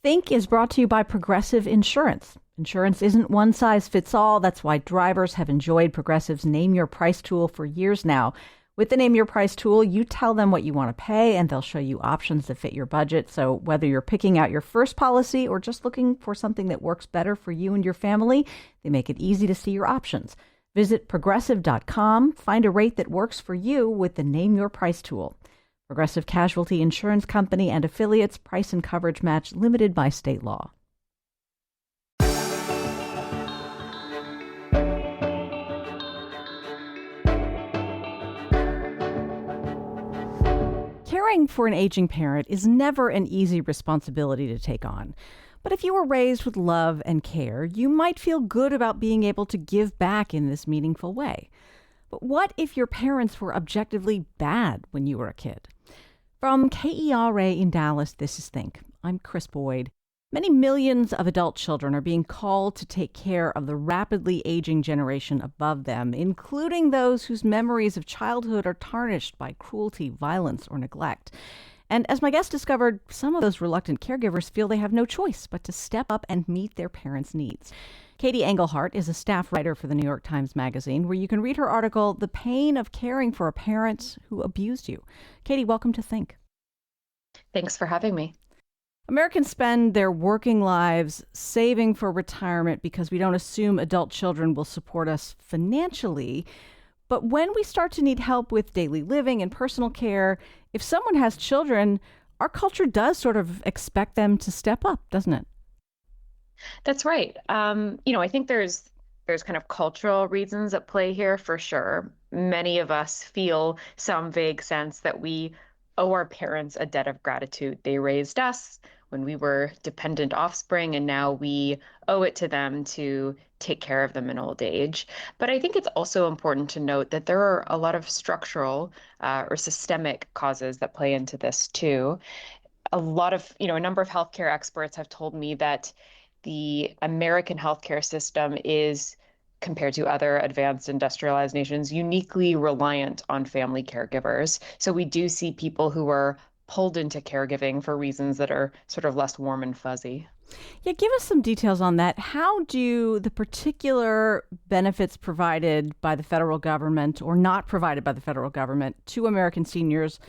Think is brought to you by Progressive Insurance. Insurance isn't one size fits all. That's why drivers have enjoyed Progressive's Name Your Price tool for years now. With the Name Your Price tool, you tell them what you want to pay, and they'll show you options that fit your budget. So whether you're picking out your first policy or just looking for something that works better for you and your family, they make it easy to see your options. Visit progressive.com, find a rate that works for you with the Name Your Price tool. Progressive Casualty Insurance Company and affiliates. Price and coverage match limited by state law. Caring for an aging parent is never an easy responsibility to take on. But if you were raised with love and care, you might feel good about being able to give back in this meaningful way. But what if your parents were objectively bad when you were a kid? From KERA in Dallas, this is Think. I'm Chris Boyd. Many millions of adult children are being called to take care of the rapidly aging generation above them, including those whose memories of childhood are tarnished by cruelty, violence, or neglect. And as my guest discovered, some of those reluctant caregivers feel they have no choice but to step up and meet their parents' needs. Katie Engelhardt is a staff writer for the New York Times Magazine, where you can read her article, The Pain of Caring for a Parent Who Abused You. Katie, welcome to Think. Thanks for having me. Americans spend their working lives saving for retirement because we don't assume adult children will support us financially. But when we start to need help with daily living and personal care, if someone has children, our culture does sort of expect them to step up, doesn't it? That's right. I think there's kind of cultural reasons at play here for sure. Many of us feel some vague sense that we owe our parents a debt of gratitude. They raised us when we were dependent offspring, and now we owe it to them to take care of them in old age. But I think it's also important to note that there are a lot of structural or systemic causes that play into this too. A number of healthcare experts have told me that the American healthcare system is, compared to other advanced industrialized nations, uniquely reliant on family caregivers. So we do see people who are pulled into caregiving for reasons that are sort of less warm and fuzzy. Yeah, give us some details on that. How do the particular benefits provided by the federal government or not provided by the federal government to American seniors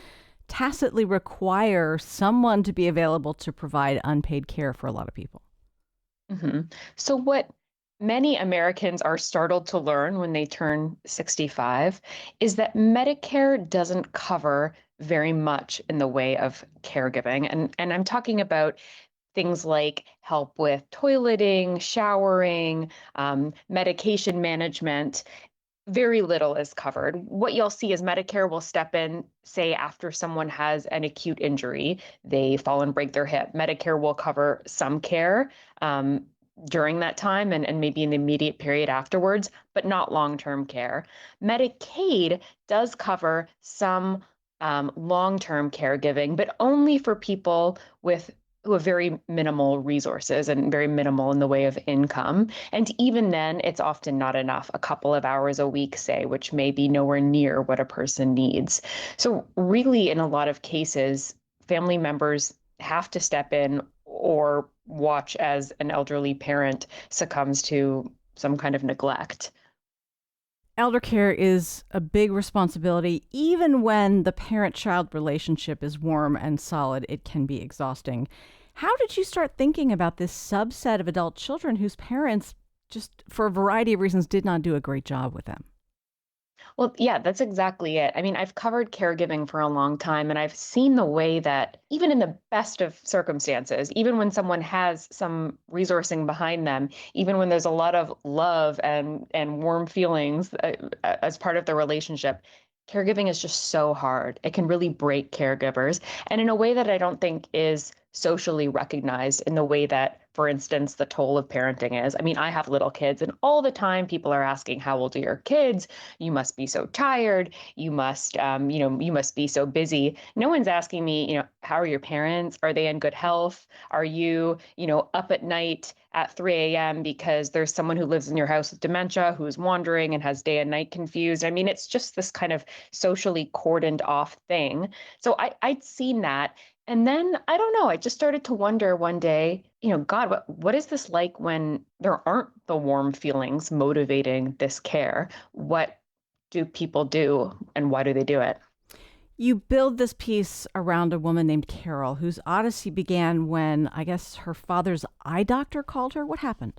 tacitly require someone to be available to provide unpaid care for a lot of people? Mm-hmm. So what many Americans are startled to learn when they turn 65 is that Medicare doesn't cover very much in the way of caregiving. And I'm talking about things like help with toileting, showering, medication management. Very little is covered. What you'll see is Medicare will step in, say, after someone has an acute injury, they fall and break their hip. Medicare will cover some care during that time and maybe in the immediate period afterwards, but not long-term care. Medicaid does cover some long-term caregiving, but only for people who have very minimal resources and very minimal in the way of income. And even then, it's often not enough, a couple of hours a week, say, which may be nowhere near what a person needs. So really, in a lot of cases, family members have to step in or watch as an elderly parent succumbs to some kind of neglect. Elder care is a big responsibility. Even when the parent-child relationship is warm and solid, it can be exhausting. How did you start thinking about this subset of adult children whose parents, just for a variety of reasons, did not do a great job with them? Well, yeah, that's exactly it. I mean, I've covered caregiving for a long time, and I've seen the way that even in the best of circumstances, even when someone has some resourcing behind them, even when there's a lot of love and warm feelings as part of the relationship, caregiving is just so hard. It can really break caregivers, and in a way that I don't think is socially recognized in the way that for instance, the toll of parenting is. I mean, I have little kids, and all the time people are asking, how old are your kids? You must be so tired. You must be so busy. No one's asking me, how are your parents? Are they in good health? Are you, up at night at 3 a.m. because there's someone who lives in your house with dementia who's wandering and has day and night confused? I mean, it's just this kind of socially cordoned off thing. So I'd seen that. And then I don't know, I just started to wonder one day, God, what is this like when there aren't the warm feelings motivating this care? What do people do and why do they do it? You build this piece around a woman named Carol, whose odyssey began when, I guess, her father's eye doctor called her. What happened?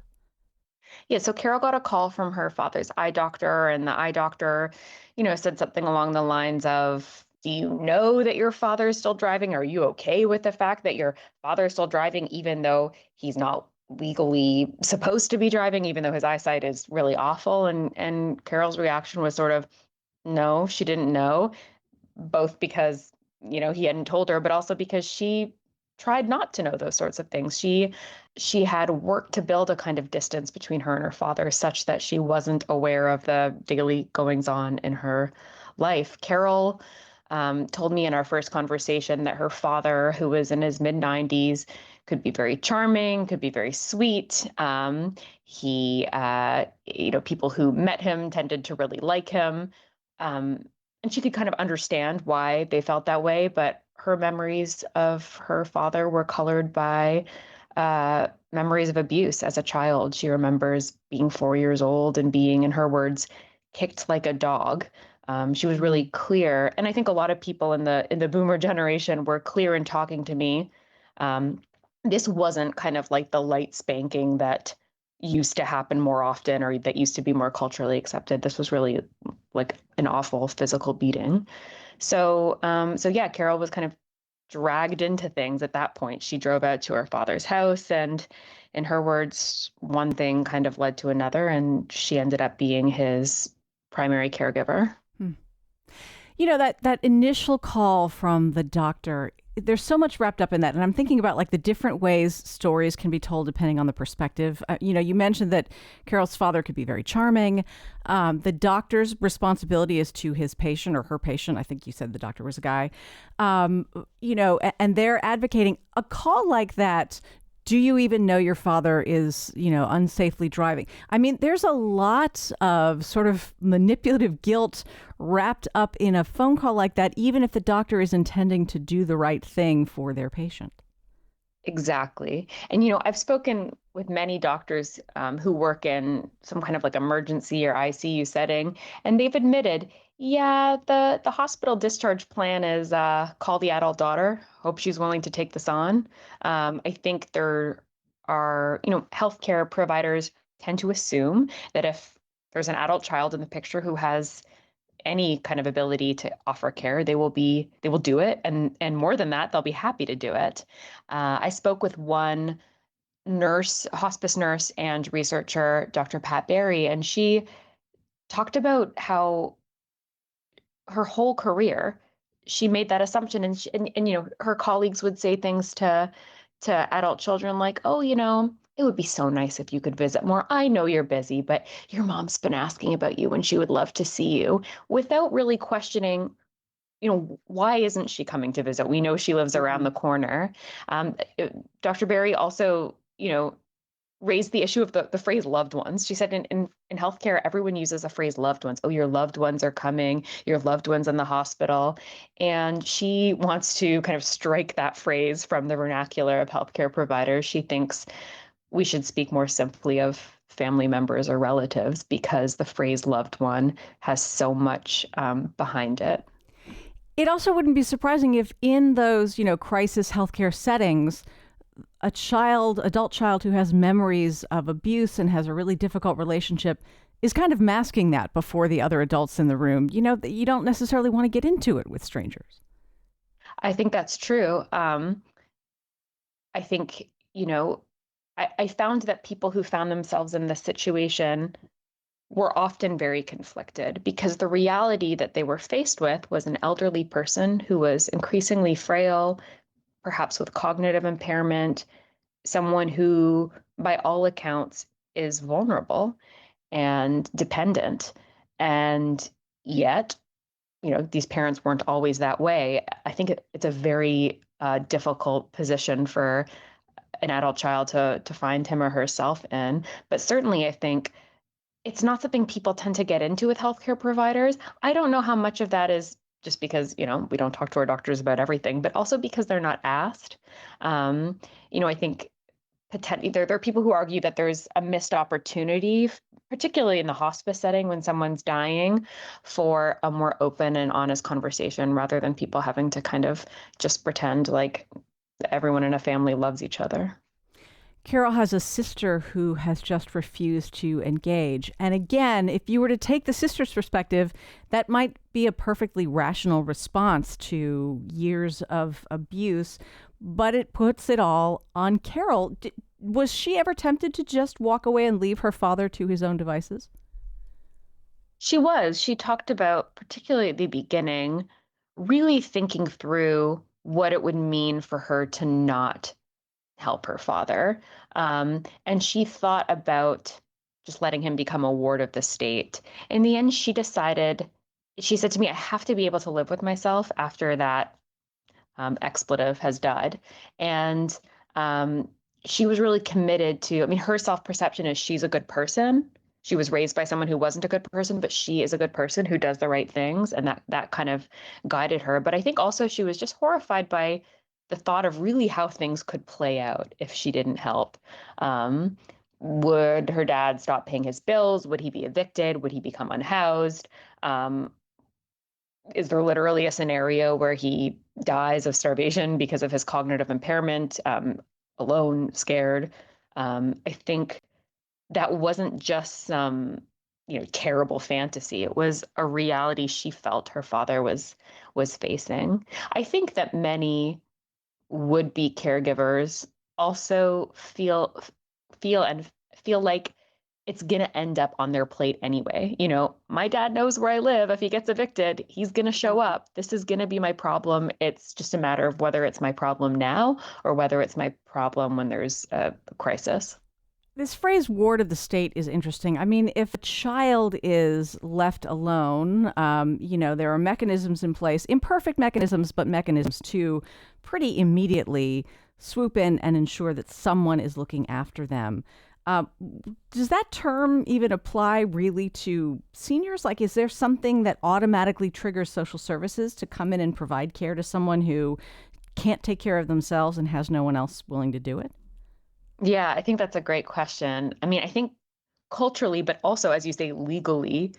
Yeah, so Carol got a call from her father's eye doctor, and the eye doctor, said something along the lines of, do you know that your father is still driving? Are you okay with the fact that your father is still driving, even though he's not legally supposed to be driving, even though his eyesight is really awful? And Carol's reaction was sort of, no, she didn't know, both because, he hadn't told her, but also because she tried not to know those sorts of things. She had worked to build a kind of distance between her and her father such that she wasn't aware of the daily goings on in her life. Carol told me in our first conversation that her father, who was in his mid 90s, could be very charming, could be very sweet. People who met him tended to really like him. And she could kind of understand why they felt that way, but her memories of her father were colored by memories of abuse as a child. She remembers being 4 years old and being, in her words, kicked like a dog. She was really clear, and I think a lot of people in the boomer generation were clear in talking to me. This wasn't kind of like the light spanking that used to happen more often or that used to be more culturally accepted. This was really like an awful physical beating. So yeah, Carol was kind of dragged into things at that point. She drove out to her father's house, and in her words, one thing kind of led to another, and she ended up being his primary caregiver. Hmm. That initial call from the doctor, there's so much wrapped up in that. And I'm thinking about like the different ways stories can be told depending on the perspective. You mentioned that Carol's father could be very charming. The doctor's responsibility is to his patient or her patient. I think you said the doctor was a guy. And they're advocating a call like that. Do you even know your father is, unsafely driving? I mean, there's a lot of sort of manipulative guilt wrapped up in a phone call like that, even if the doctor is intending to do the right thing for their patient. Exactly. And, I've spoken with many doctors who work in some kind of like emergency or ICU setting, and they've admitted, yeah, the hospital discharge plan is call the adult daughter. Hope she's willing to take this on. I think there are, healthcare providers tend to assume that if there's an adult child in the picture who has any kind of ability to offer care, they will do it, and more than that, they'll be happy to do it. I spoke with one nurse, hospice nurse and researcher, Dr. Pat Barry, and she talked about how her whole career she made that assumption, and her colleagues would say things to adult children like, oh, it would be so nice if you could visit more. I know you're busy, but your mom's been asking about you and she would love to see you, without really questioning, why isn't she coming to visit? We know she lives around the corner. Um, Dr. Barry also, raised the issue of the phrase loved ones. She said in healthcare, everyone uses a phrase loved ones. Oh, your loved ones are coming, your loved ones in the hospital. And she wants to kind of strike that phrase from the vernacular of healthcare providers. She thinks we should speak more simply of family members or relatives because the phrase loved one has so much behind it. It also wouldn't be surprising if in those, crisis healthcare settings, adult child who has memories of abuse and has a really difficult relationship is kind of masking that before the other adults in the room. You don't necessarily want to get into it with strangers. I think that's true. I think, I found that people who found themselves in this situation were often very conflicted because the reality that they were faced with was an elderly person who was increasingly frail, perhaps with cognitive impairment, someone who, by all accounts, is vulnerable and dependent. And yet, these parents weren't always that way. I think it's a very difficult position for an adult child to find him or herself in. But certainly, I think it's not something people tend to get into with healthcare providers. I don't know how much of that is just because, we don't talk to our doctors about everything, but also because they're not asked. Um, I think potentially there are people who argue that there's a missed opportunity, particularly in the hospice setting when someone's dying, for a more open and honest conversation rather than people having to kind of just pretend like everyone in a family loves each other. Carol has a sister who has just refused to engage. And again, if you were to take the sister's perspective, that might be a perfectly rational response to years of abuse, but it puts it all on Carol. Was she ever tempted to just walk away and leave her father to his own devices? She was. She talked about, particularly at the beginning, really thinking through what it would mean for her to not help her father. And she thought about just letting him become a ward of the state. In the end, she said to me, I have to be able to live with myself after that expletive has died. And um, she was really committed to, I mean, her self perception is she's a good person. She was raised by someone who wasn't a good person, but she is a good person who does the right things. And that kind of guided her. But I think also she was just horrified by the thought of really how things could play out if she didn't help. Would her dad stop paying his bills? Would he be evicted? Would he become unhoused? Is there literally a scenario where he dies of starvation because of his cognitive impairment, alone, scared? I think that wasn't just some, terrible fantasy. It was a reality she felt her father was facing. I think that many would-be caregivers also feel like it's going to end up on their plate anyway. My dad knows where I live. If he gets evicted, he's going to show up. This is going to be my problem. It's just a matter of whether it's my problem now or whether it's my problem when there's a crisis. This phrase ward of the state is interesting. I mean, if a child is left alone, there are mechanisms in place, imperfect mechanisms, but mechanisms to pretty immediately swoop in and ensure that someone is looking after them. Uh, does that term even apply really to seniors? Like, is there something that automatically triggers social services to come in and provide care to someone who can't take care of themselves and has no one else willing to do it? Yeah, I think that's a great question. I mean, I think culturally, but also, as you say, legally,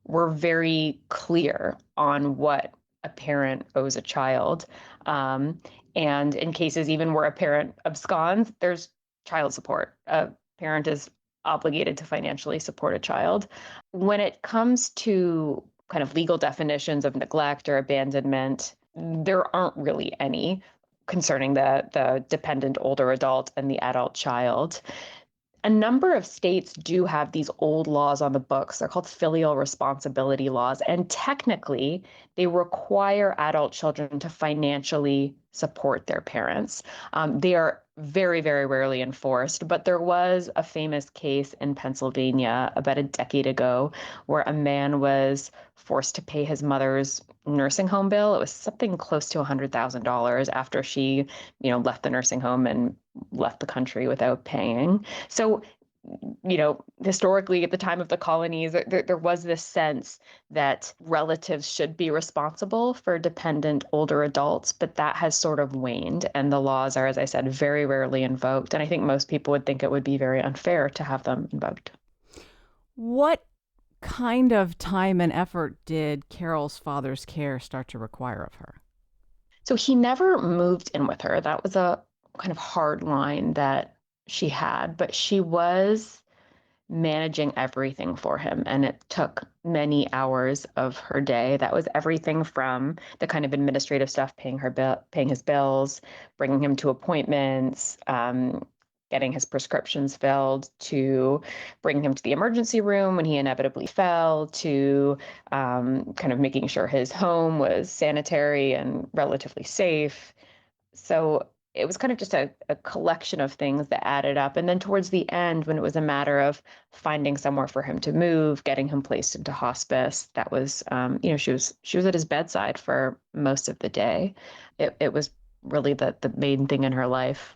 we're very clear on what a parent owes a child. Um, and in cases even where a parent absconds, there's child support. A parent is obligated to financially support a child. When it comes to kind of legal definitions of neglect or abandonment, there aren't really any concerning the dependent older adult and the adult child. A number of states do have these old laws on the books. They're called filial responsibility laws. And technically, they require adult children to financially support their parents. They are very, very rarely enforced. But there was a famous case in Pennsylvania about a decade ago where a man was forced to pay his mother's nursing home bill. It was something close to $100,000 after she, left the nursing home and left the country without paying. So, historically, at the time of the colonies, there was this sense that relatives should be responsible for dependent older adults, but that has sort of waned. And the laws are, as I said, very rarely invoked. And I think most people would think it would be very unfair to have them invoked. What kind of time and effort did Carol's father's care start to require of her? So he never moved in with her. That was a kind of hard line that she had, but she was managing everything for him. And it took many hours of her day. That was everything from the kind of administrative stuff, paying his bills, bringing him to appointments, getting his prescriptions filled, to bringing him to the emergency room when he inevitably fell, to kind of making sure his home was sanitary and relatively safe. So it was kind of just a collection of things that added up. And then towards the end, when it was a matter of finding somewhere for him to move, getting him placed into hospice, that was, she was at his bedside for most of the day. It was really the main thing in her life.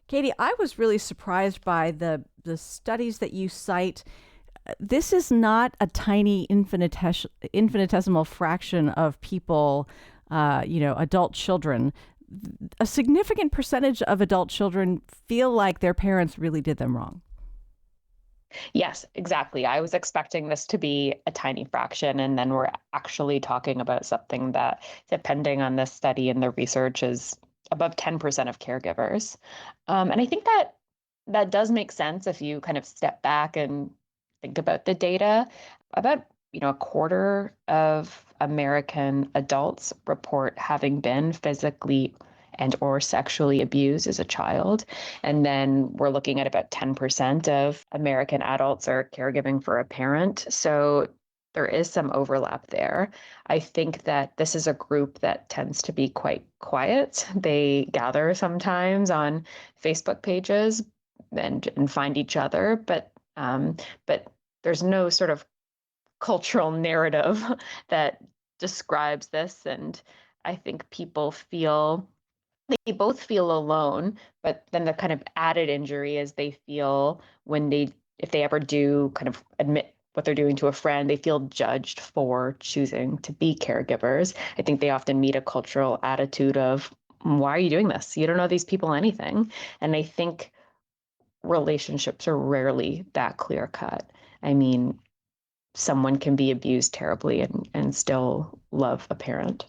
Katie, I was really surprised by the studies that you cite. This is not a tiny infinitesimal fraction of people, adult children. A significant percentage of adult children feel like their parents really did them wrong. Yes, exactly. I was expecting this to be a tiny fraction, and then we're actually talking about something that, depending on this study and the research, is above 10% of caregivers. And I think that that does make sense if you kind of step back and think about the data. About, a quarter of American adults report having been physically and or sexually abused as a child. And then we're looking at about 10% of American adults are caregiving for a parent. So there is some overlap there. I think that this is a group that tends to be quite quiet. They gather sometimes on Facebook pages and find each other, but there's no sort of cultural narrative that describes this. And I think people feel they both feel alone, but then the kind of added injury is they feel when if they ever do kind of admit what they're doing to a friend, they feel judged for choosing to be caregivers. I think they often meet a cultural attitude of, why are you doing this? You don't know these people anything. And I think relationships are rarely that clear cut. I mean, someone can be abused terribly and still love a parent.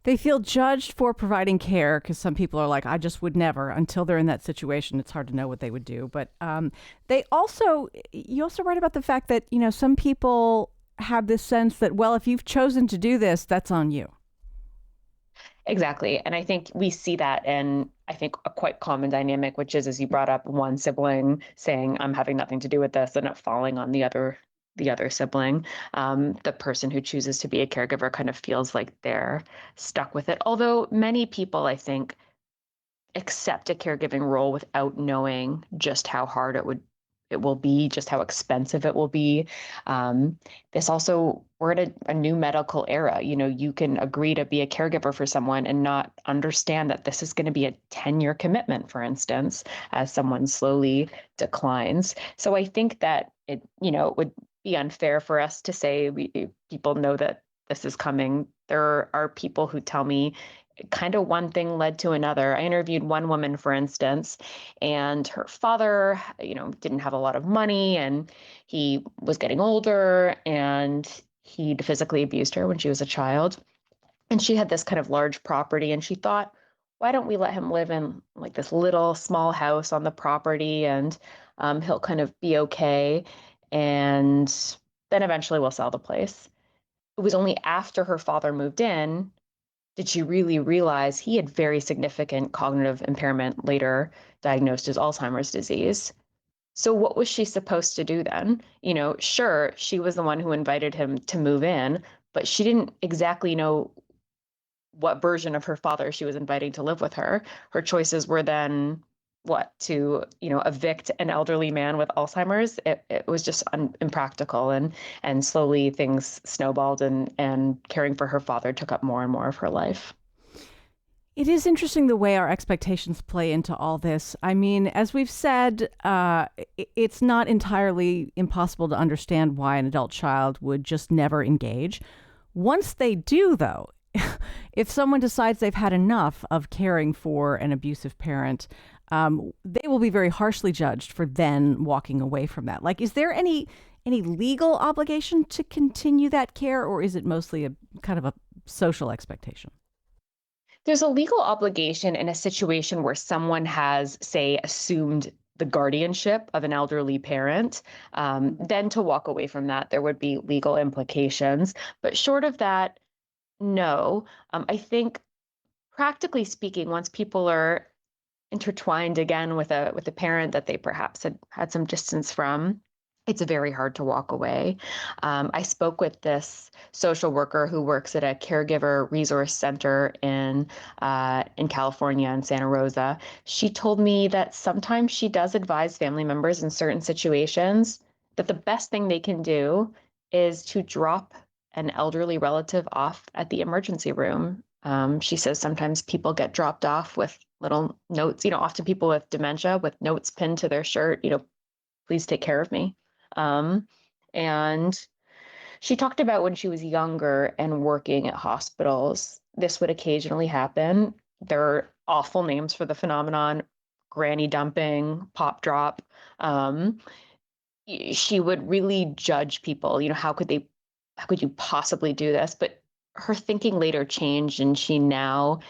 They feel judged for providing care because some people are like, I just would never. Until they're in that situation, it's hard to know what they would do. But you also write about the fact that, some people have this sense that, well, if you've chosen to do this, that's on you. Exactly. And I think we see that in, I think, a quite common dynamic, which is, as you brought up, one sibling saying, I'm having nothing to do with this, and it falling on the other sibling. The person who chooses to be a caregiver kind of feels like they're stuck with it. Although many people, I think, accept a caregiving role without knowing just how hard it will be, just how expensive it will be. This also, we're in a new medical era. You can agree to be a caregiver for someone and not understand that this is going to be a 10-year commitment, for instance, as someone slowly declines. So I think that it would be unfair for us to say people know that this is coming. There are people who tell me kind of one thing led to another. I interviewed one woman, for instance, and her father, didn't have a lot of money, and he was getting older, and he'd physically abused her when she was a child. And she had this kind of large property, and she thought, why don't we let him live in like this little small house on the property, and he'll kind of be okay. And then eventually we'll sell the place. It was only after her father moved in did she really realize he had very significant cognitive impairment, later diagnosed as Alzheimer's disease. So what was she supposed to do then? Sure, she was the one who invited him to move in, but she didn't exactly know what version of her father she was inviting to live with her. Her choices were then what, to evict an elderly man with Alzheimer's. It was just impractical, and slowly things snowballed, and caring for her father took up more and more of her life. It is interesting the way our expectations play into all this. I mean, as we've said, it's not entirely impossible to understand why an adult child would just never engage. Once they do, though, if someone decides they've had enough of caring for an abusive parent, they will be very harshly judged for then walking away from that. Like, is there any legal obligation to continue that care, or is it mostly a kind of a social expectation? There's a legal obligation in a situation where someone has, say, assumed the guardianship of an elderly parent. Then to walk away from that, there would be legal implications. But short of that, no. I think, practically speaking, once people are intertwined again with a parent that they perhaps had some distance from, it's very hard to walk away. I spoke with this social worker who works at a caregiver resource center in California in Santa Rosa. She told me that sometimes she does advise family members in certain situations that the best thing they can do is to drop an elderly relative off at the emergency room. She says sometimes people get dropped off with little notes, often people with dementia with notes pinned to their shirt, please take care of me. Um, and she talked about when she was younger and working at hospitals, this would occasionally happen. There are awful names for the phenomenon: granny dumping, pop drop. Um, she would really judge people. How could you possibly do this? But her thinking later changed, and she now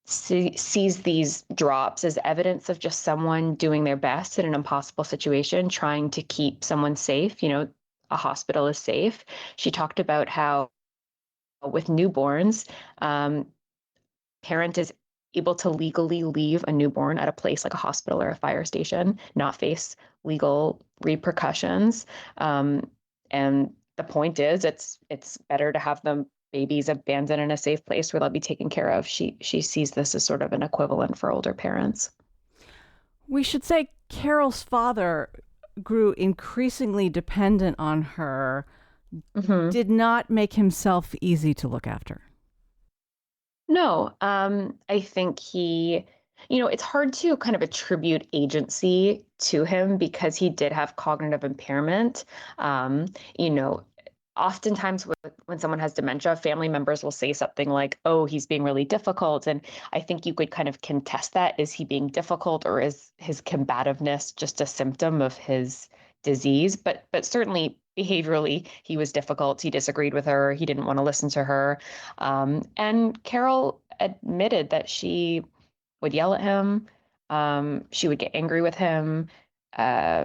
sees these drops as evidence of just someone doing their best in an impossible situation, trying to keep someone safe. A hospital is safe. She talked about how with newborns, parent is able to legally leave a newborn at a place like a hospital or a fire station, not face legal repercussions. And the point is, it's better to have them babies abandoned in a safe place where they'll be taken care of. She sees this as sort of an equivalent for older parents. We should say Carol's father grew increasingly dependent on her, Mm-hmm. did not make himself easy to look after. No, I think it's hard to kind of attribute agency to him because he did have cognitive impairment. Um, you know, Oftentimes when someone has dementia, family members will say something like, "Oh, he's being really difficult." And I think you could kind of contest that. Is he being difficult, or is his combativeness just a symptom of his disease? But certainly behaviorally, he was difficult. He disagreed with her. He didn't want to listen to her. And Carol admitted that she would yell at him. She would get angry with him. Uh,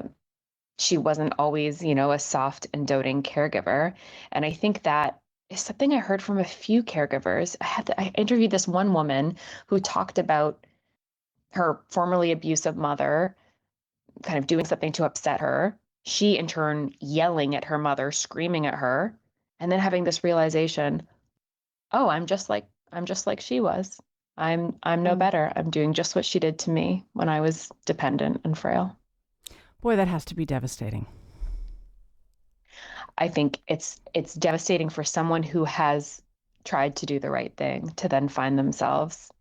she wasn't always, a soft and doting caregiver. And I think that is something I heard from a few caregivers. I interviewed this one woman who talked about her formerly abusive mother kind of doing something to upset her. She in turn yelling at her mother, screaming at her, and then having this realization, oh, I'm just like she was. I'm no Mm. better. I'm doing just what she did to me when I was dependent and frail. Boy, that has to be devastating. I think it's devastating for someone who has tried to do the right thing to then find themselves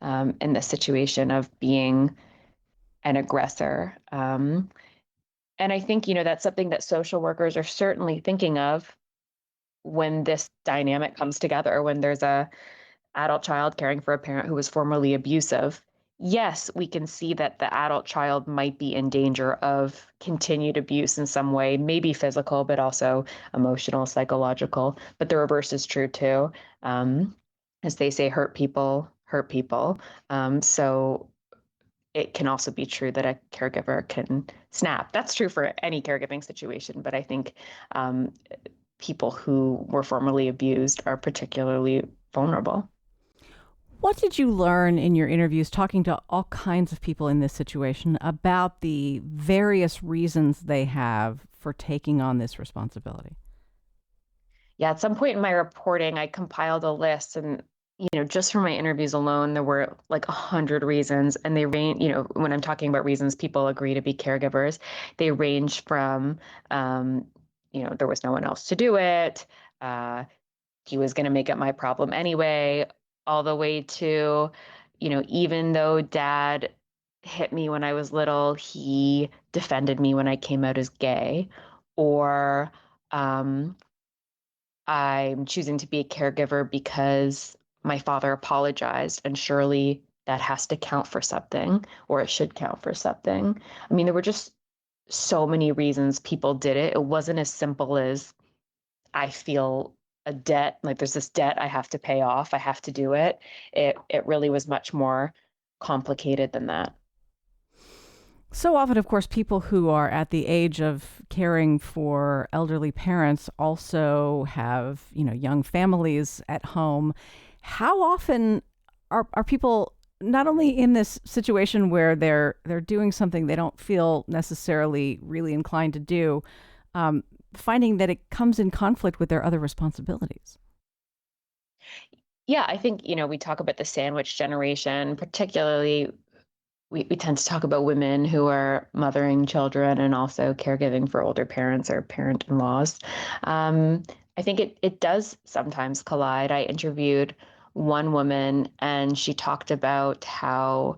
in the situation of being an aggressor. And I think, that's something that social workers are certainly thinking of when this dynamic comes together, when there's a adult child caring for a parent who was formerly abusive. Yes, we can see that the adult child might be in danger of continued abuse in some way, maybe physical, but also emotional, psychological. But the reverse is true too. As they say, hurt people hurt people. So it can also be true that a caregiver can snap. That's true for any caregiving situation, but I think um, people who were formerly abused are particularly vulnerable. What did you learn in your interviews talking to all kinds of people in this situation about the various reasons they have for taking on this responsibility? Yeah, at some point in my reporting, I compiled a list, and just from my interviews alone, there were like 100 reasons, and they range. When I'm talking about reasons people agree to be caregivers, they range from, um, there was no one else to do it. Uh, he was going to make it my problem anyway, all the way to, even though dad hit me when I was little, he defended me when I came out as gay, or um, I'm choosing to be a caregiver because my father apologized, and surely that has to count for something, or it should count for something. I mean, there were just so many reasons people did it. It wasn't as simple as I feel a debt, like there's this debt I have to pay off, I have to do it. It really was much more complicated than that. So often, of course, people who are at the age of caring for elderly parents also have, young families at home. How often are people not only in this situation where they're doing something they don't feel necessarily really inclined to do, um, finding that it comes in conflict with their other responsibilities. Yeah, I think, we talk about the sandwich generation, particularly we tend to talk about women who are mothering children and also caregiving for older parents or parent-in-laws. Um, I think it does sometimes collide. I interviewed one woman and she talked about how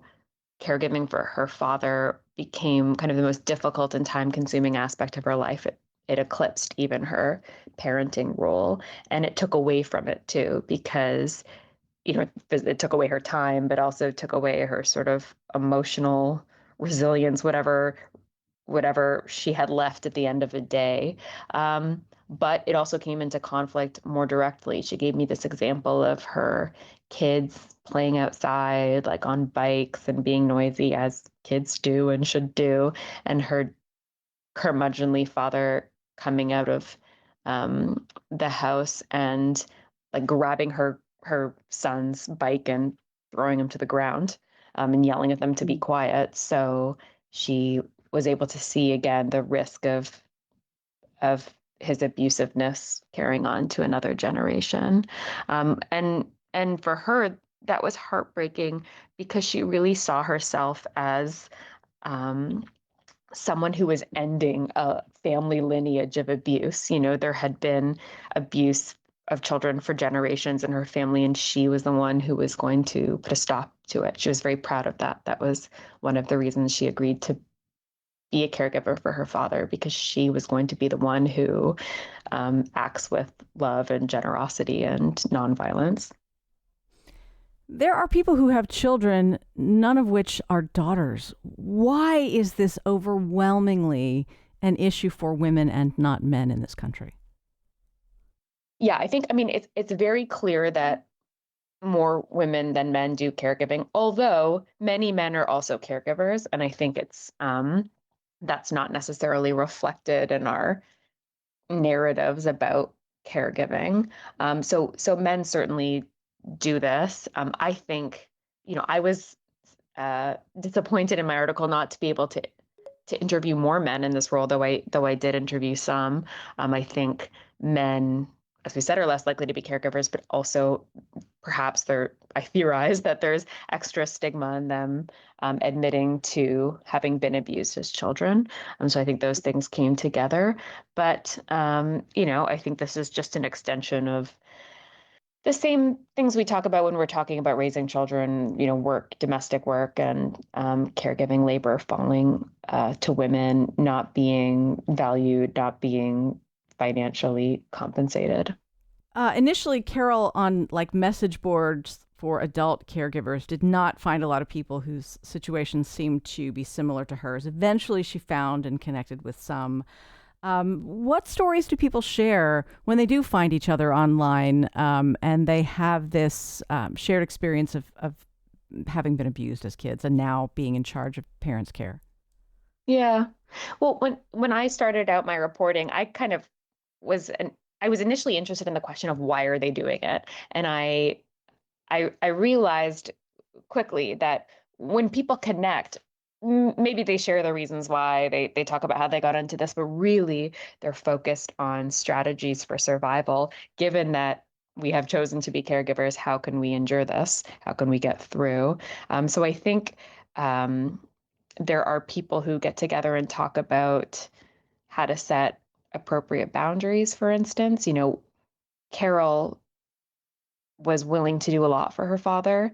caregiving for her father became kind of the most difficult and time consuming aspect of her life. It eclipsed even her parenting role, and it took away from it too, because it took away her time, but also took away her sort of emotional resilience, whatever she had left at the end of the day. But it also came into conflict more directly. She gave me this example of her kids playing outside, like on bikes and being noisy as kids do and should do, and her curmudgeonly father coming out of the house and like grabbing her son's bike and throwing him to the ground, and yelling at them to be quiet. So she was able to see again the risk of his abusiveness carrying on to another generation. And for her, that was heartbreaking because she really saw herself as um, someone who was ending a family lineage of abuse. There had been abuse of children for generations in her family, and she was the one who was going to put a stop to it. She was very proud of that. That was one of the reasons she agreed to be a caregiver for her father, because she was going to be the one who acts with love and generosity and nonviolence. There are people who have children, none of which are daughters. Why is this overwhelmingly an issue for women and not men in this country? Yeah, I mean, it's very clear that more women than men do caregiving, although many men are also caregivers. And I think that's not necessarily reflected in our narratives about caregiving. So men certainly do this. I think, I was disappointed in my article not to be able to interview more men in this role, though I did interview some. I think men, as we said, are less likely to be caregivers, but also perhaps I theorize that there's extra stigma in them admitting to having been abused as children. So I think those things came together. But, I think this is just an extension of the same things we talk about when we're talking about raising children, work, domestic work, and caregiving labor falling to women, not being valued, not being financially compensated. Initially, Carol on like message boards for adult caregivers did not find a lot of people whose situations seemed to be similar to hers. Eventually, she found and connected with some. What stories do people share when they do find each other online and they have this shared experience of having been abused as kids and now being in charge of parents' care? Yeah. Well, when I started out my reporting, was an I was initially interested in the question of why are they doing it, and I realized quickly that when people connect, maybe they share the reasons why they talk about how they got into this, but really they're focused on strategies for survival. Given that we have chosen to be caregivers, how can we endure this? How can we get through? So I think. There are people who get together and talk about how to set appropriate boundaries, for instance. Carol was willing to do a lot for her father.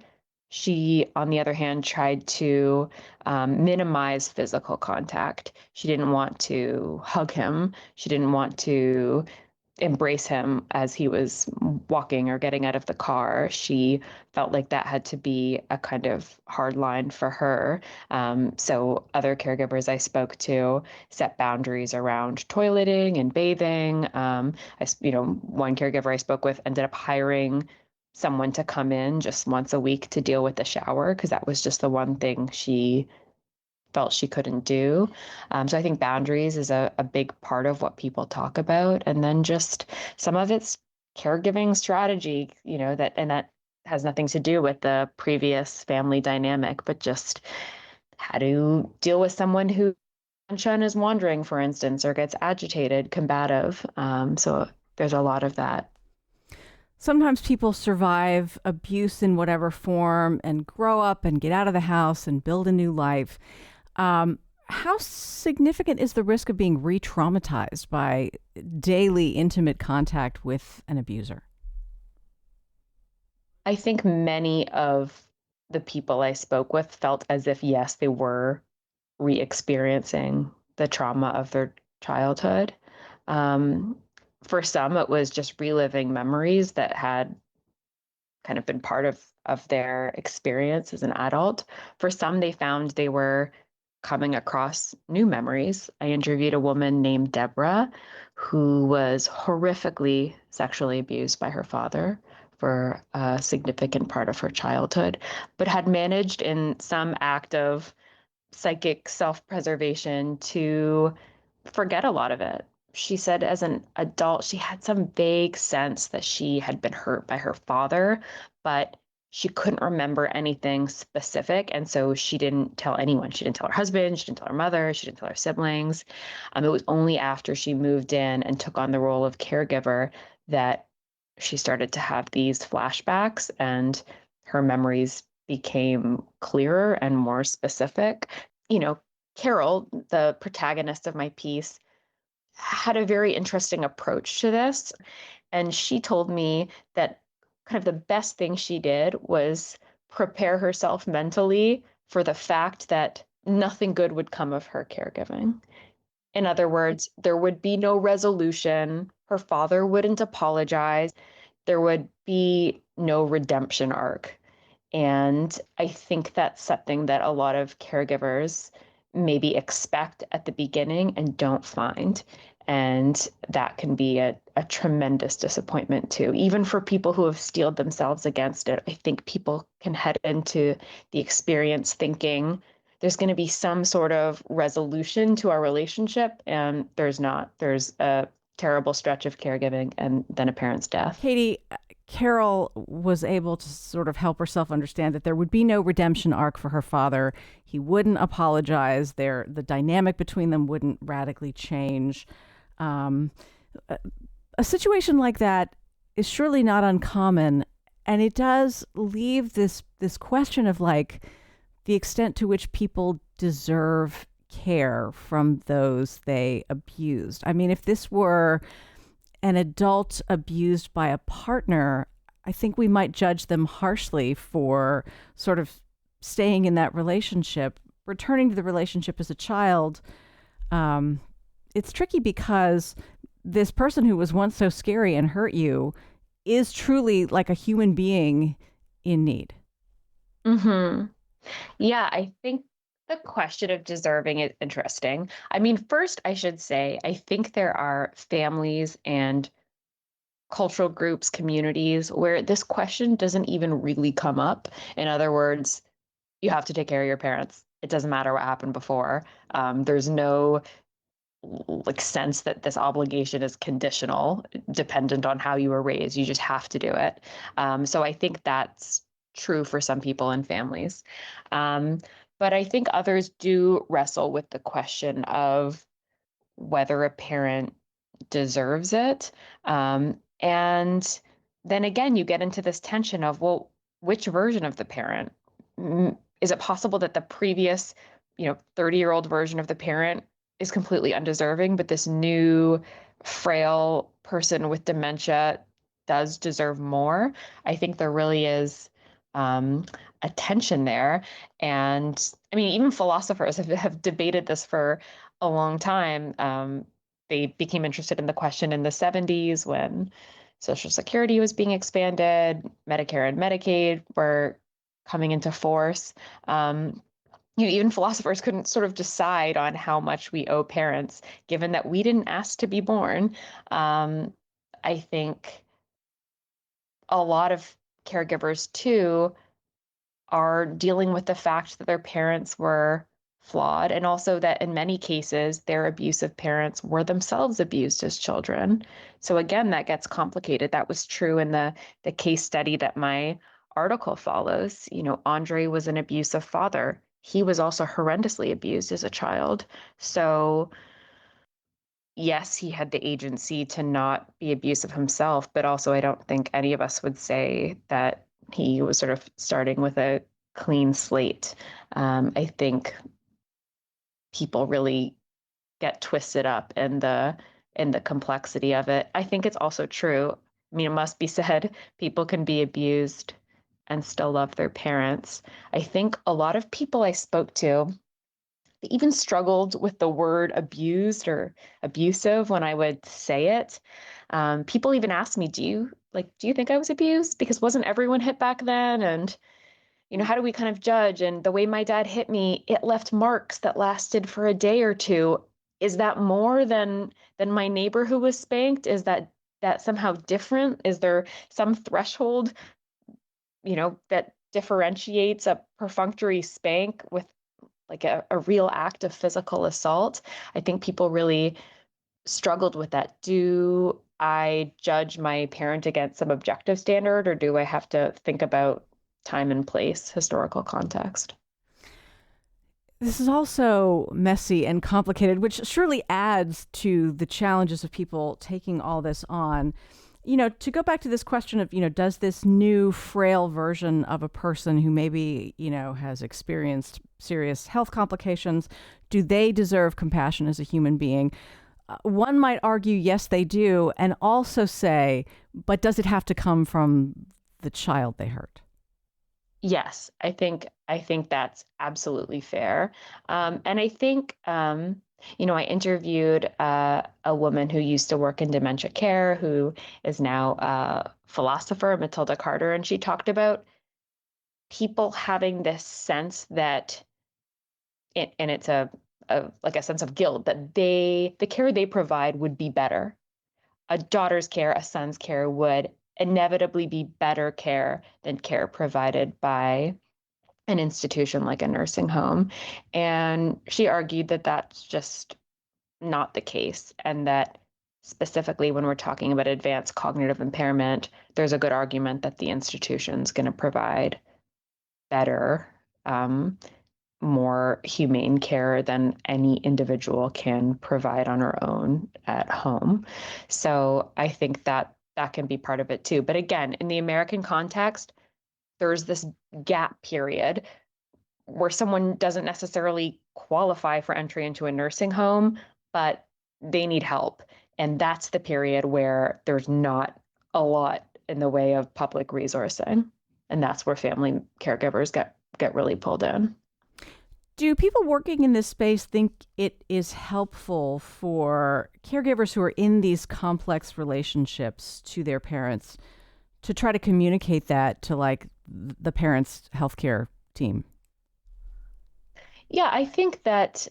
She, on the other hand, tried to minimize physical contact. She didn't want to hug him. She didn't want to embrace him as he was walking or getting out of the car. She felt like that had to be a kind of hard line for her. So other caregivers I spoke to set boundaries around toileting and bathing. One caregiver I spoke with ended up hiring someone to come in just once a week to deal with the shower because that was just the one thing she felt she couldn't do. So I think boundaries is a big part of what people talk about. And then just some of it's caregiving strategy, that has nothing to do with the previous family dynamic, but just how to deal with someone who and is wandering, for instance, or gets agitated, combative. So there's a lot of that. Sometimes people survive abuse in whatever form and grow up and get out of the house and build a new life. How significant is the risk of being re traumatized by daily intimate contact with an abuser? I think many of the people I spoke with felt as if, yes, they were re experiencing the trauma of their childhood. Um, for some, it was just reliving memories that had kind of been part of their experience as an adult. For some, they found they were coming across new memories. I interviewed a woman named Deborah who was horrifically sexually abused by her father for a significant part of her childhood, but had managed in some act of psychic self preservation to forget a lot of it. She said as an adult, she had some vague sense that she had been hurt by her father, but she couldn't remember anything specific. And so she didn't tell anyone. She didn't tell her husband. She didn't tell her mother. She didn't tell her siblings. It was only after she moved in and took on the role of caregiver that she started to have these flashbacks and her memories became clearer and more specific. You know, Carol, the protagonist of my piece, had a very interesting approach to this. And she told me that kind of the best thing she did was prepare herself mentally for the fact that nothing good would come of her caregiving. In other words, there would be no resolution. Her father wouldn't apologize. There would be no redemption arc. And I think that's something that a lot of caregivers maybe expect at the beginning and don't find. And that can be a tremendous disappointment too. Even for people who have steeled themselves against it, I think people can head into the experience thinking there's going to be some sort of resolution to our relationship, and there's not. There's a terrible stretch of caregiving and then a parent's death. Katie, Carol was able to sort of help herself understand that there would be no redemption arc for her father. He wouldn't apologize. The dynamic between them wouldn't radically change. Um, a, a situation like that is surely not uncommon, and it does leave this question of like the extent to which people deserve care from those they abused. I mean, if this were an adult abused by a partner, I think we might judge them harshly for sort of staying in that relationship. Returning to the relationship as a child, um, it's tricky because this person who was once so scary and hurt you is truly like a human being in need. Mm-hmm. Yeah, I think the question of deserving is interesting. I mean, first, I should say, I think there are families and cultural groups, communities where this question doesn't even really come up. In other words, you have to take care of your parents. It doesn't matter what happened before. There's no like sense that this obligation is conditional, dependent on how you were raised. You just have to do it. So I think that's true for some people and families. Um, but I think others do wrestle with the question of whether a parent deserves it. And then again, you get into this tension of, well, which version of the parent? Is it possible that the previous, 30-year-old version of the parent is completely undeserving, but this new frail person with dementia does deserve more? I think there really is a tension there. And I mean, even philosophers have debated this for a long time. They became interested in the question in the 70s when Social Security was being expanded, Medicare and Medicaid were coming into force. Even philosophers couldn't sort of decide on how much we owe parents, given that we didn't ask to be born. I think a lot of caregivers, too, are dealing with the fact that their parents were flawed, and also that in many cases, their abusive parents were themselves abused as children. So again, that gets complicated. That was true in the case study that my article follows. Andre was an abusive father. He was also horrendously abused as a child. So, yes, he had the agency to not be abusive himself, but also I don't think any of us would say that he was sort of starting with a clean slate. I think people really get twisted up in the complexity of it. I think it's also true. I mean, it must be said, people can be abused and still love their parents. I think a lot of people I spoke to even struggled with the word abused or abusive when I would say it. People even asked me, do you think I was abused? Because wasn't everyone hit back then? And how do we kind of judge? And the way my dad hit me, it left marks that lasted for a day or two. Is that more than my neighbor who was spanked? Is that somehow different? Is there some threshold, that differentiates a perfunctory spank with like a real act of physical assault? I think people really struggled with that. Do I judge my parent against some objective standard, or do I have to think about time and place, historical context? This is also messy and complicated, which surely adds to the challenges of people taking all this on. To go back to this question of, does this new frail version of a person who maybe, has experienced serious health complications, do they deserve compassion as a human being? One might argue, yes, they do, and also say, but does it have to come from the child they hurt? Yes, I think that's absolutely fair. And I think I interviewed a woman who used to work in dementia care, who is now a philosopher, Matilda Carter, and she talked about people having this sense that, and it's a like a sense of guilt that the care they provide would be better. A daughter's care, a son's care would inevitably be better care than care provided by an institution like a nursing home. And she argued that that's just not the case, and that specifically when we're talking about advanced cognitive impairment, there's a good argument that the institution's going to provide better, more humane care than any individual can provide on her own at home. So I think that that can be part of it too. But again, in the American context, there's this gap period where someone doesn't necessarily qualify for entry into a nursing home, but they need help. And that's the period where there's not a lot in the way of public resourcing. And that's where family caregivers get really pulled in. Do people working in this space think it is helpful for caregivers who are in these complex relationships to their parents to try to communicate that to like the parents' healthcare team? Yeah, I think that,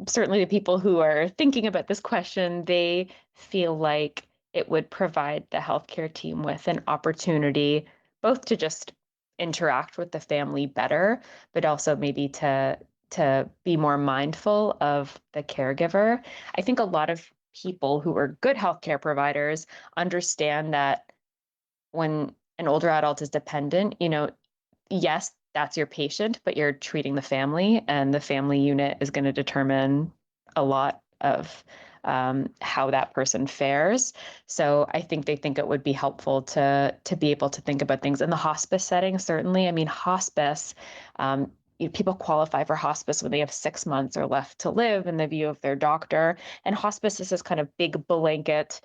certainly the people who are thinking about this question, they feel like it would provide the healthcare team with an opportunity both to just interact with the family better, but also maybe to be more mindful of the caregiver. I think a lot of people who are good healthcare providers understand that when an older adult is dependent, yes, that's your patient, but you're treating the family, and the family unit is going to determine a lot of how that person fares. So I think they think it would be helpful to be able to think about things in the hospice setting. Certainly, I mean, hospice. People qualify for hospice when they have 6 months or left to live in the view of their doctor. And hospice is this kind of big blanket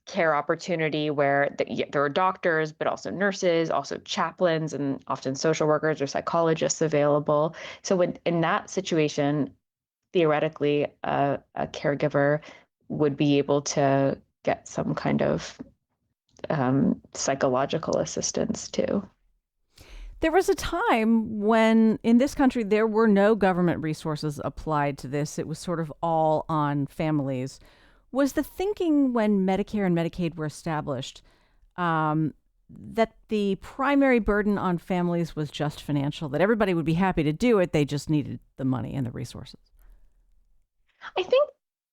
care opportunity where there are doctors, but also nurses, also chaplains, and often social workers or psychologists available. So in that situation, theoretically, a caregiver would be able to get some kind of psychological assistance too. There was a time when in this country there were no government resources applied to this. It was sort of all on families. Was the thinking when Medicare and Medicaid were established that the primary burden on families was just financial, that everybody would be happy to do it, they just needed the money and the resources? I think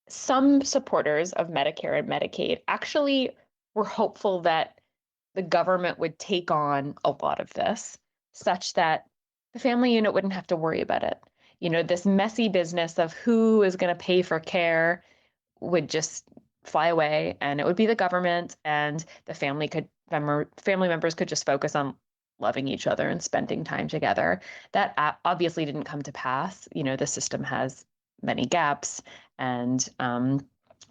some supporters of Medicare and Medicaid actually were hopeful that the government would take on a lot of this such that the family unit wouldn't have to worry about it. This messy business of who is going to pay for care would just fly away, and it would be the government, and the family members could just focus on loving each other and spending time together. That obviously didn't come to pass. The system has many gaps and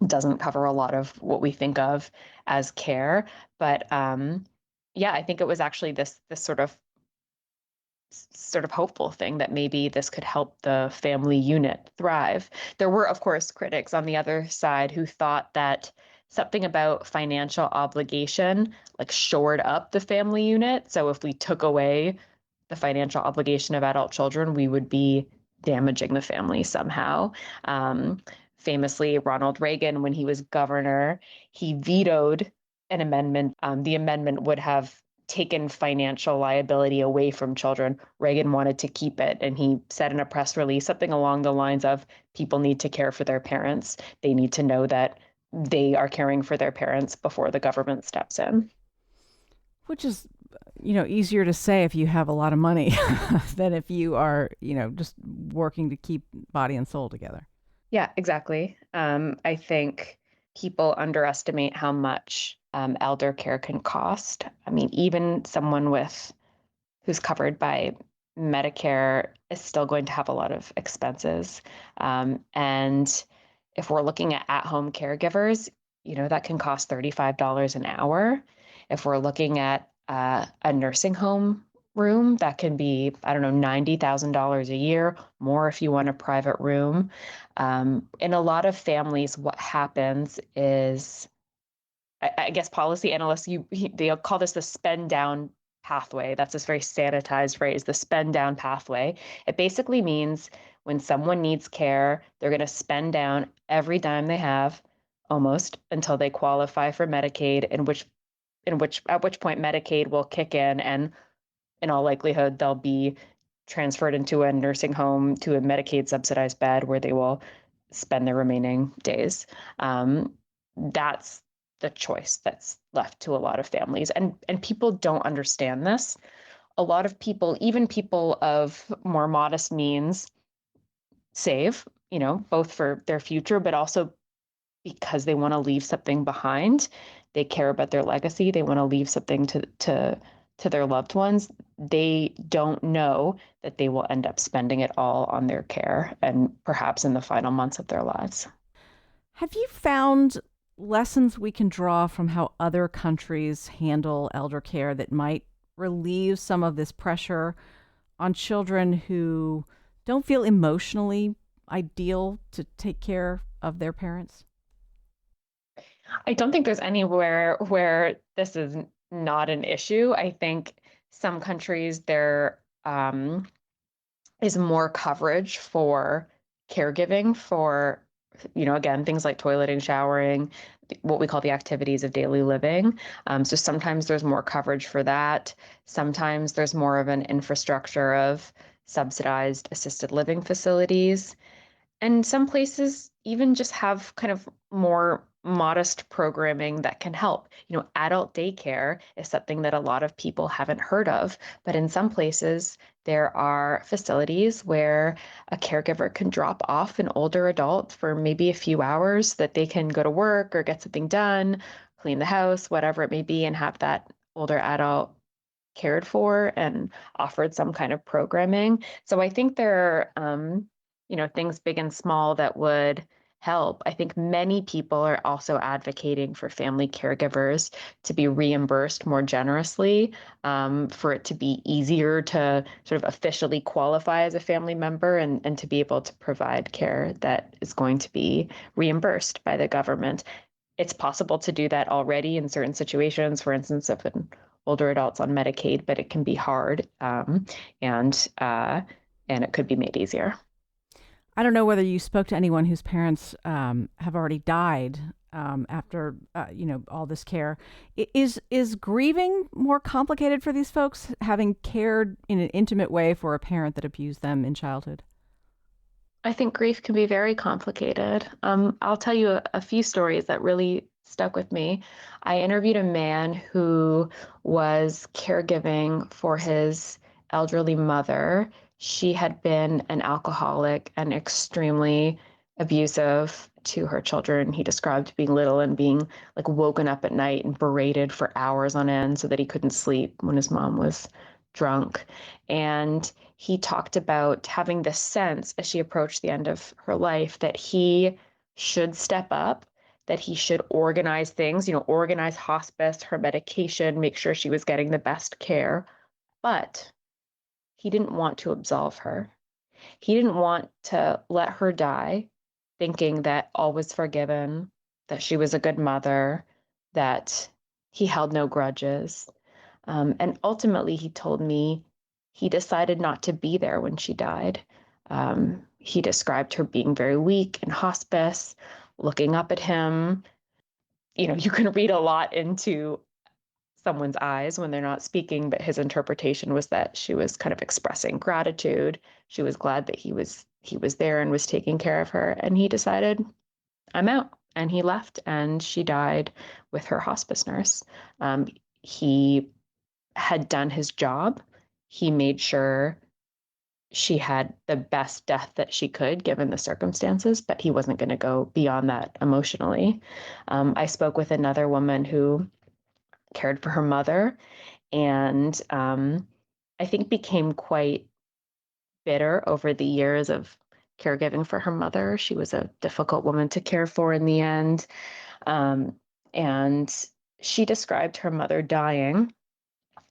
doesn't cover a lot of what we think of as care. But yeah, I think it was actually this sort of hopeful thing that maybe this could help the family unit thrive. There were, of course, critics on the other side who thought that something about financial obligation like shored up the family unit. So if we took away the financial obligation of adult children, we would be damaging the family somehow. Famously, Ronald Reagan, when he was governor, he vetoed an amendment. The amendment would have taken financial liability away from children. Reagan wanted to keep it. And he said in a press release something along the lines of, people need to care for their parents. They need to know that they are caring for their parents before the government steps in. Which is, easier to say if you have a lot of money than if you are, just working to keep body and soul together. Yeah, exactly. I think people underestimate how much elder care can cost. I mean, even someone who's covered by Medicare is still going to have a lot of expenses. And if we're looking at home caregivers, that can cost $35 an hour. If we're looking at a nursing home room, that can be, I don't know, $90,000 a year, more if you want a private room. In a lot of families, what happens is, I guess policy analysts, they'll call this the spend down pathway. That's this very sanitized phrase, the spend down pathway. It basically means when someone needs care, they're going to spend down every dime they have, almost, until they qualify for Medicaid, at which point Medicaid will kick in, and in all likelihood, they'll be transferred into a nursing home to a Medicaid subsidized bed where they will spend their remaining days. That's the choice that's left to a lot of families. And people don't understand this. A lot of people, even people of more modest means, save, both for their future, but also because they want to leave something behind. They care about their legacy. They want to leave something to their loved ones. They don't know that they will end up spending it all on their care and perhaps in the final months of their lives. Have you found lessons we can draw from how other countries handle elder care that might relieve some of this pressure on children who don't feel emotionally ideal to take care of their parents? I don't think there's anywhere where this is not an issue. I think some countries there is more coverage for caregiving for, again, things like toileting, showering, what we call the activities of daily living. So sometimes there's more coverage for that. Sometimes there's more of an infrastructure of subsidized assisted living facilities. And some places even just have kind of more modest programming that can help. Adult daycare is something that a lot of people haven't heard of, but in some places, there are facilities where a caregiver can drop off an older adult for maybe a few hours that they can go to work or get something done, clean the house, whatever it may be, and have that older adult cared for and offered some kind of programming. So I think there are, things big and small that would help. I think many people are also advocating for family caregivers to be reimbursed more generously, for it to be easier to sort of officially qualify as a family member and to be able to provide care that is going to be reimbursed by the government. It's possible to do that already in certain situations, for instance, if an older adult's on Medicaid, but it can be hard, and it could be made easier. I don't know whether you spoke to anyone whose parents have already died after all this care. Is grieving more complicated for these folks, having cared in an intimate way for a parent that abused them in childhood? I think grief can be very complicated. I'll tell you a few stories that really stuck with me. I interviewed a man who was caregiving for his elderly mother. She had been an alcoholic and extremely abusive to her children. He described being little and being like woken up at night and berated for hours on end so that he couldn't sleep when his mom was drunk. And he talked about having this sense as she approached the end of her life that he should step up, that he should organize things, organize hospice, her medication, make sure she was getting the best care. But he didn't want to absolve her. He didn't want to let her die thinking that all was forgiven, that she was a good mother, that he held no grudges. And ultimately, he told me he decided not to be there when she died. He described her being very weak in hospice, looking up at him. You can read a lot into someone's eyes when they're not speaking, but his interpretation was that she was kind of expressing gratitude. She was glad that he was there and was taking care of her. And he decided, I'm out. And he left, and she died with her hospice nurse. He had done his job. He made sure she had the best death that she could given the circumstances, but he wasn't going to go beyond that emotionally. I spoke with another woman who cared for her mother and I think became quite bitter over the years of caregiving for her mother. She was a difficult woman to care for in the end. And she described her mother dying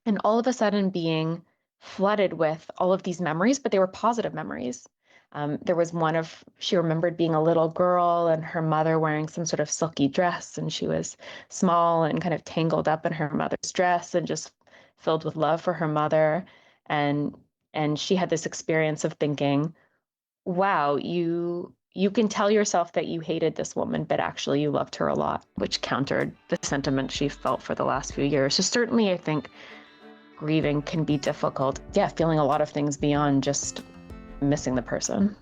and all of a sudden being flooded with all of these memories, but they were positive memories. There was she remembered being a little girl and her mother wearing some sort of silky dress, and she was small and kind of tangled up in her mother's dress and just filled with love for her mother. And she had this experience of thinking, wow, you can tell yourself that you hated this woman, but actually you loved her a lot, which countered the sentiment she felt for the last few years. So certainly I think grieving can be difficult. Yeah, feeling a lot of things beyond just missing the person.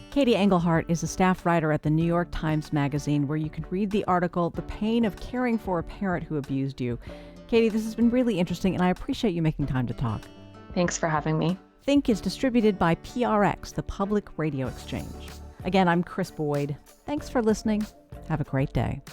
Katie Engelhart is a staff writer at the New York Times Magazine, where you can read the article, The Pain of Caring for a Parent Who Abused You. Katie, this has been really interesting, and I appreciate you making time to talk. Thanks for having me. Think is distributed by PRX, the Public Radio Exchange. Again, I'm Chris Boyd. Thanks for listening. Have a great day.